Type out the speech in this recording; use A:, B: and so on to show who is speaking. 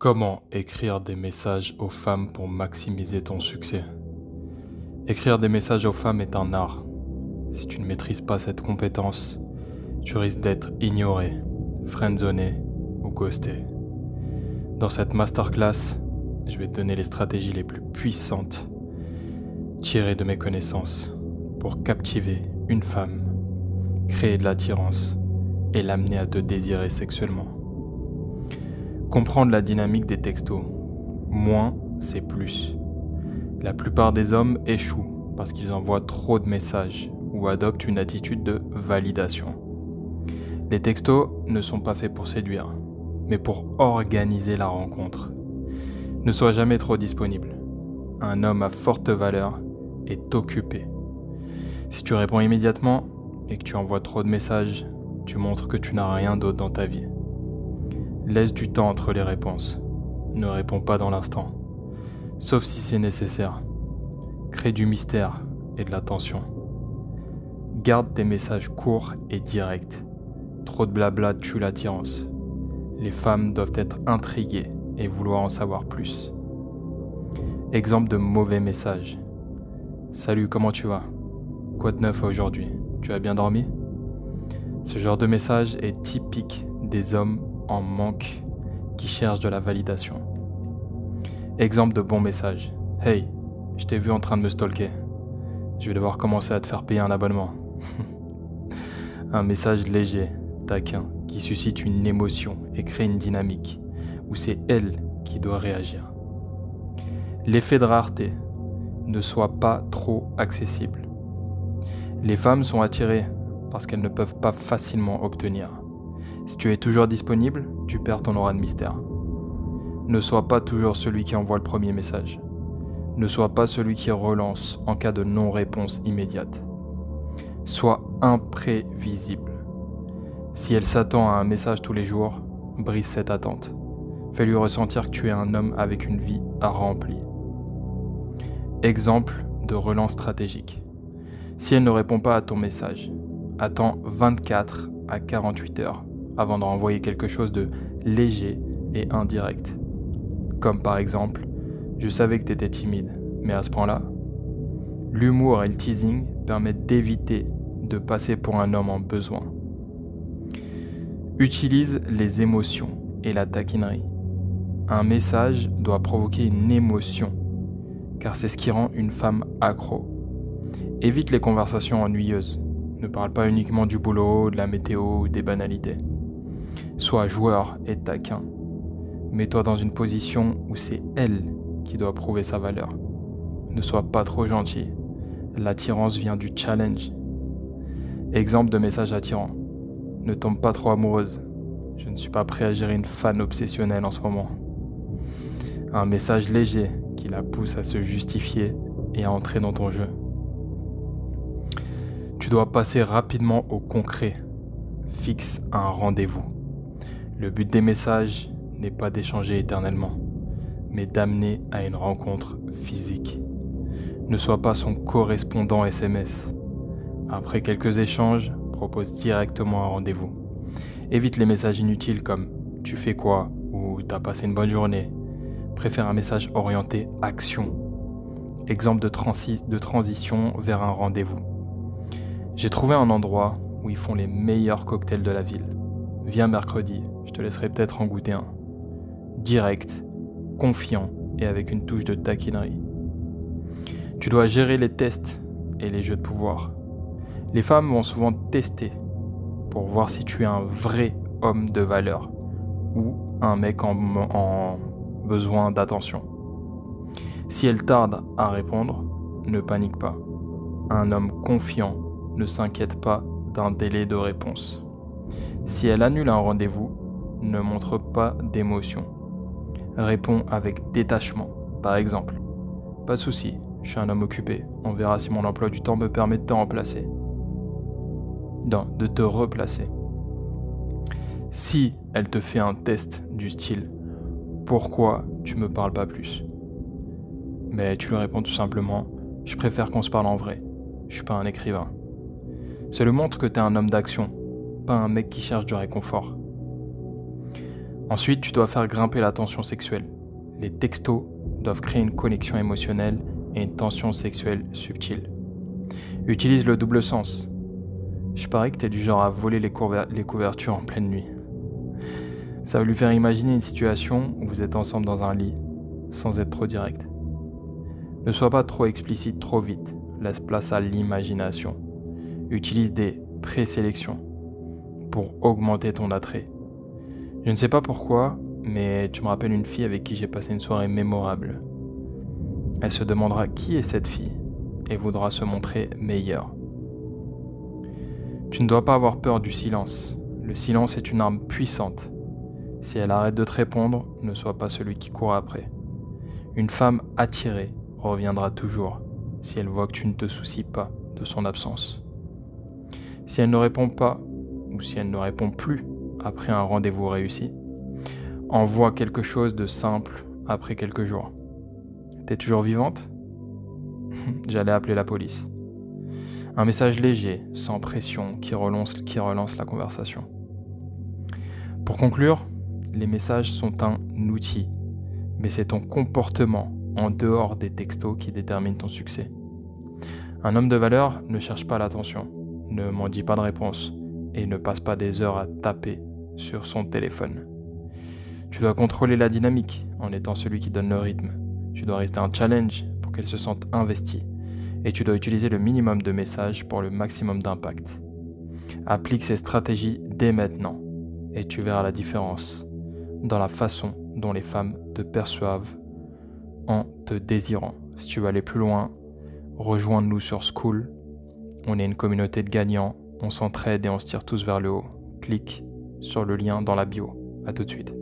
A: Comment écrire des messages aux femmes pour maximiser ton succès? Écrire des messages aux femmes est un art. Si tu ne maîtrises pas cette compétence, tu risques d'être ignoré, friendzoné ou ghosté. Dans cette masterclass, je vais te donner les stratégies les plus puissantes tirées de mes connaissances pour captiver une femme, créer de l'attirance et l'amener à te désirer sexuellement. Comprendre la dynamique des textos. Moins, c'est plus. La plupart des hommes échouent parce qu'ils envoient trop de messages ou adoptent une attitude de validation. Les textos ne sont pas faits pour séduire, mais pour organiser la rencontre. Ne sois jamais trop disponible. Un homme à forte valeur est occupé. Si tu réponds immédiatement et que tu envoies trop de messages, tu montres que tu n'as rien d'autre dans ta vie. Laisse du temps entre les réponses. Ne réponds pas dans l'instant, sauf si c'est nécessaire. Crée du mystère et de la tension. Garde tes messages courts et directs. Trop de blabla tue l'attirance. Les femmes doivent être intriguées et vouloir en savoir plus. Exemple de mauvais message. Salut, comment tu vas? Quoi de neuf aujourd'hui? Tu as bien dormi? Ce genre de message est typique des hommes en manque qui cherchent de la validation. Exemple de bon message. Hey, je t'ai vu en train de me stalker. Je vais devoir commencer à te faire payer un abonnement. Un message léger, taquin, qui suscite une émotion et crée une dynamique où c'est elle qui doit réagir. L'effet de rareté. Ne sois pas trop accessible. Les femmes sont attirées parce qu'elles ne peuvent pas facilement obtenir. Si tu es toujours disponible, tu perds ton aura de mystère. Ne sois pas toujours celui qui envoie le premier message. Ne sois pas celui qui relance en cas de non-réponse immédiate. Sois imprévisible. Si elle s'attend à un message tous les jours, brise cette attente. Fais-lui ressentir que tu es un homme avec une vie à remplir. Exemple de relance stratégique. Si elle ne répond pas à ton message, attends 24 à 48 heures avant de renvoyer quelque chose de léger et indirect. Comme par exemple, je savais que tu étais timide, mais à ce point-là, l'humour et le teasing permettent d'éviter de passer pour un homme en besoin. Utilise les émotions et la taquinerie. Un message doit provoquer une émotion, car c'est ce qui rend une femme accro. Évite les conversations ennuyeuses. Ne parle pas uniquement du boulot, de la météo ou des banalités. Sois joueur et taquin. Mets-toi dans une position où c'est elle qui doit prouver sa valeur. Ne sois pas trop gentil. L'attirance vient du challenge. Exemple de message attirant. Ne tombe pas trop amoureuse. Je ne suis pas prêt à gérer une fan obsessionnelle en ce moment. Un message léger qui la pousse à se justifier et à entrer dans ton jeu. Tu dois passer rapidement au concret. Fixe un rendez-vous. Le but des messages n'est pas d'échanger éternellement, mais d'amener à une rencontre physique. Ne sois pas son correspondant SMS. Après quelques échanges, propose directement un rendez-vous. Évite les messages inutiles comme « tu fais quoi ?» ou « t'as passé une bonne journée ?» Préfère un message orienté action. Exemple de transition vers un rendez-vous. J'ai trouvé un endroit où ils font les meilleurs cocktails de la ville. Viens mercredi, je te laisserai peut-être en goûter un. Direct, confiant et avec une touche de taquinerie. Tu dois gérer les tests et les jeux de pouvoir. Les femmes vont souvent tester pour voir si tu es un vrai homme de valeur ou un mec en besoin d'attention. Si elles tardent à répondre, ne panique pas. Un homme confiant ne s'inquiète pas d'un délai de réponse. Si elle annule un rendez-vous, ne montre pas d'émotion. Réponds avec détachement. Par exemple, pas de souci, je suis un homme occupé. On verra si mon emploi du temps me permet de te remplacer. Non, de te replacer. Si elle te fait un test du style « Pourquoi tu me parles pas plus ?» Mais tu lui réponds tout simplement « Je préfère qu'on se parle en vrai. Je suis pas un écrivain. » Cela montre que tu es un homme d'action, pas un mec qui cherche du réconfort. Ensuite, tu dois faire grimper la tension sexuelle. Les textos doivent créer une connexion émotionnelle et une tension sexuelle subtile. Utilise le double sens. Je parie que t'es du genre à voler les couvertures en pleine nuit. Ça va lui faire imaginer une situation où vous êtes ensemble dans un lit, sans être trop direct. Ne sois pas trop explicite trop vite, laisse place à l'imagination. Utilise des présélections pour augmenter ton attrait. Je ne sais pas pourquoi, mais tu me rappelles une fille avec qui j'ai passé une soirée mémorable. Elle se demandera qui est cette fille et voudra se montrer meilleure. Tu ne dois pas avoir peur du silence. Le silence est une arme puissante. Si elle arrête de te répondre, ne sois pas celui qui court après. Une femme attirée reviendra toujours si elle voit que tu ne te soucies pas de son absence. Si elle ne répond pas, ou si elle ne répond plus après un rendez-vous réussi, envoie quelque chose de simple après quelques jours. T'es toujours vivante? J'allais appeler la police. Un message léger, sans pression, qui relance la conversation. Pour conclure, les messages sont un outil, mais c'est ton comportement en dehors des textos qui détermine ton succès. Un homme de valeur ne cherche pas l'attention, ne m'en dit pas de réponse et ne passe pas des heures à taper sur son téléphone. Tu dois contrôler la dynamique en étant celui qui donne le rythme. Tu dois rester un challenge pour qu'elle se sente investie et tu dois utiliser le minimum de messages pour le maximum d'impact. Applique ces stratégies dès maintenant et tu verras la différence dans la façon dont les femmes te perçoivent en te désirant. Si tu veux aller plus loin, rejoins-nous sur Skool. On est une communauté de gagnants, on s'entraide et on se tire tous vers le haut. Clique sur le lien dans la bio. À tout de suite.